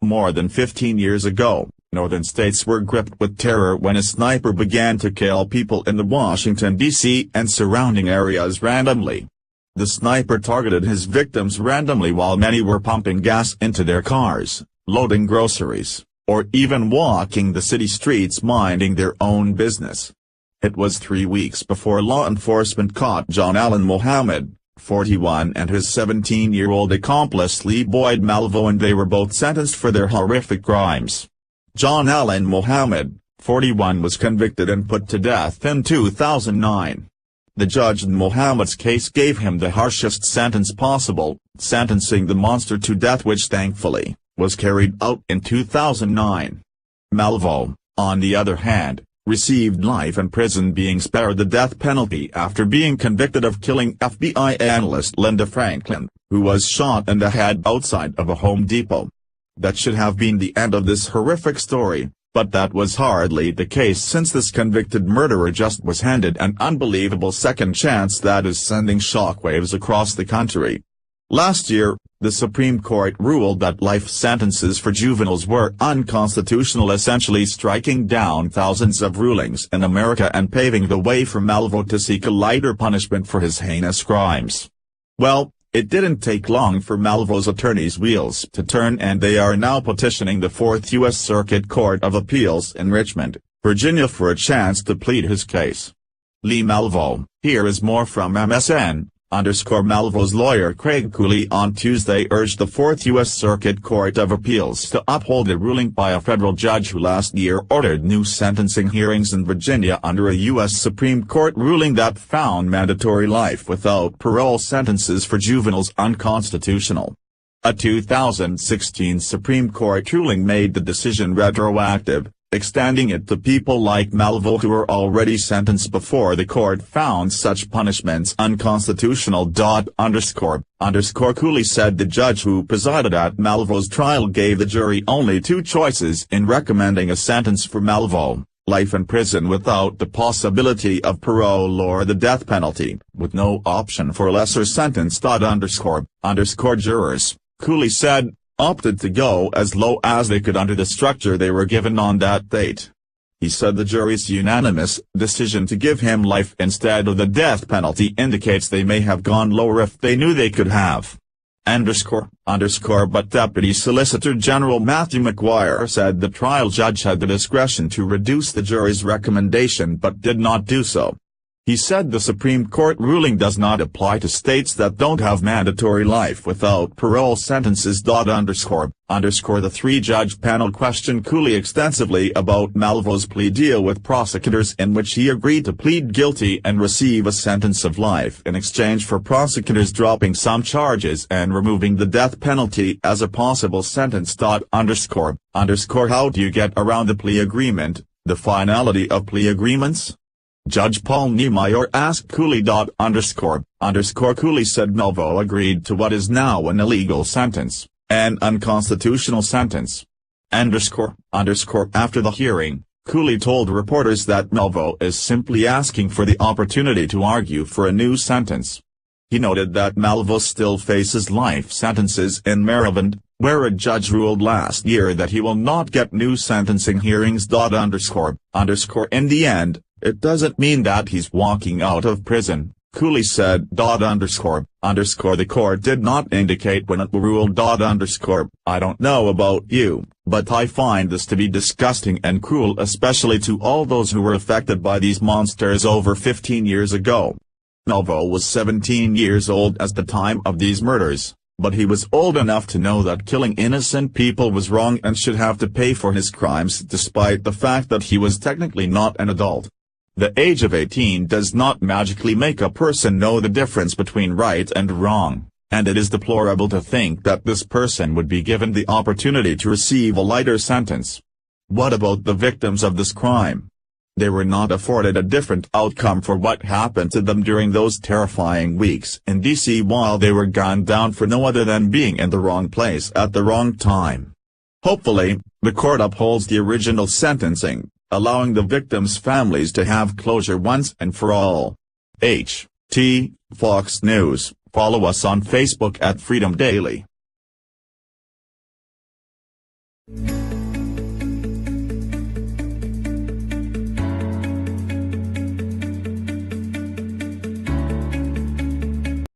More than 15 years ago, northern states were gripped with terror when a sniper began to kill people in the Washington, D.C. and surrounding areas randomly. The sniper targeted his victims randomly while many were pumping gas into their cars, loading groceries, or even walking the city streets minding their own business. It was 3 weeks before law enforcement caught John Allen Mohammed, 41, and his 17-year-old accomplice Lee Boyd Malvo, and they were both sentenced for their horrific crimes. John Allen Mohammed, 41, was convicted and put to death in 2009. The judge in Mohammed's case gave him the harshest sentence possible, sentencing the monster to death, which thankfully was carried out in 2009. Malvo, on the other hand, received life in prison, being spared the death penalty after being convicted of killing FBI analyst Linda Franklin, who was shot in the head outside of a Home Depot. That should have been the end of this horrific story, but that was hardly the case, since this convicted murderer just was handed an unbelievable second chance that is sending shockwaves across the country. Last year, the Supreme Court ruled that life sentences for juveniles were unconstitutional, essentially striking down thousands of rulings in America and paving the way for Malvo to seek a lighter punishment for his heinous crimes. Well, it didn't take long for Malvo's attorneys' wheels to turn, and they are now petitioning the 4th U.S. Circuit Court of Appeals in Richmond, Virginia, for a chance to plead his case. Lee Malvo. Here is more from MSN. Malvo's lawyer Craig Cooley on Tuesday urged the 4th U.S. Circuit Court of Appeals to uphold a ruling by a federal judge who last year ordered new sentencing hearings in Virginia under a U.S. Supreme Court ruling that found mandatory life without parole sentences for juveniles unconstitutional. A 2016 Supreme Court ruling made the decision retroactive, extending it to people like Malvo who were already sentenced before the court found such punishments unconstitutional. Cooley said the judge who presided at Malvo's trial gave the jury only two choices in recommending a sentence for Malvo: life in prison without the possibility of parole or the death penalty, with no option for a lesser sentence. Jurors, Cooley said, opted to go as low as they could under the structure they were given on that date. He said the jury's unanimous decision to give him life instead of the death penalty indicates they may have gone lower if they knew they could have. But Deputy Solicitor General Matthew McGuire said the trial judge had the discretion to reduce the jury's recommendation but did not do so. He said the Supreme Court ruling does not apply to states that don't have mandatory life without parole sentences. The three-judge panel questioned Cooley extensively about Malvo's plea deal with prosecutors, in which he agreed to plead guilty and receive a sentence of life in exchange for prosecutors dropping some charges and removing the death penalty as a possible sentence. How do you get around the plea agreement, the finality of plea agreements? Judge Paul Niemeyer asked Cooley. Cooley said Malvo agreed to what is now an illegal sentence, an unconstitutional sentence. After the hearing, Cooley told reporters that Malvo is simply asking for the opportunity to argue for a new sentence. He noted that Malvo still faces life sentences in Maryland, where a judge ruled last year that he will not get new sentencing hearings. In the end, it doesn't mean that he's walking out of prison, Cooley said. The court did not indicate when it ruled. I don't know about you, but I find this to be disgusting and cruel, especially to all those who were affected by these monsters over 15 years ago. Malvo was 17 years old at the time of these murders, but he was old enough to know that killing innocent people was wrong and should have to pay for his crimes, despite the fact that he was technically not an adult. The age of 18 does not magically make a person know the difference between right and wrong, and it is deplorable to think that this person would be given the opportunity to receive a lighter sentence. What about the victims of this crime? They were not afforded a different outcome for what happened to them during those terrifying weeks in D.C. while they were gunned down for no other than being in the wrong place at the wrong time. Hopefully, the court upholds the original sentencing, allowing the victims' families to have closure once and for all. Fox News. Follow us on Facebook at Freedom Daily.